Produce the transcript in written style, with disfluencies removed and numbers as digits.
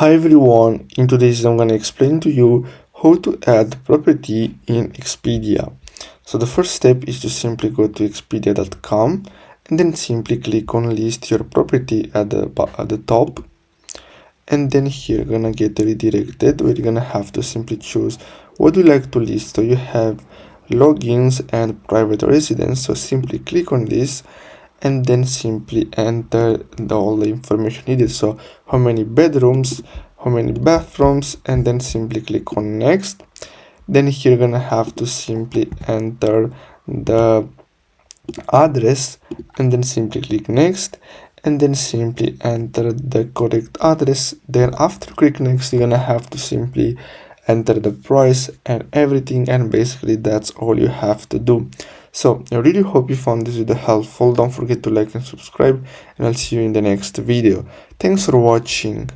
Hi everyone, in today's I'm gonna explain to you how to add property in Expedia. So the first step is to simply go to expedia.com and then simply click on list your property at the top, and then here you're gonna get redirected where you're gonna have to simply choose what you like to list. So you have logins and private residence, so simply click on this and then simply enter all the information needed. So how many bedrooms, how many bathrooms, and then simply click on next. Then here you're gonna have to simply enter the address and then simply click next, and then simply enter the correct address. Then after click next, you're gonna have to simply enter the price and everything, and basically that's all you have to do. So I really hope you found this video helpful. Don't forget to like and subscribe, and I'll see you in the next video. Thanks for watching.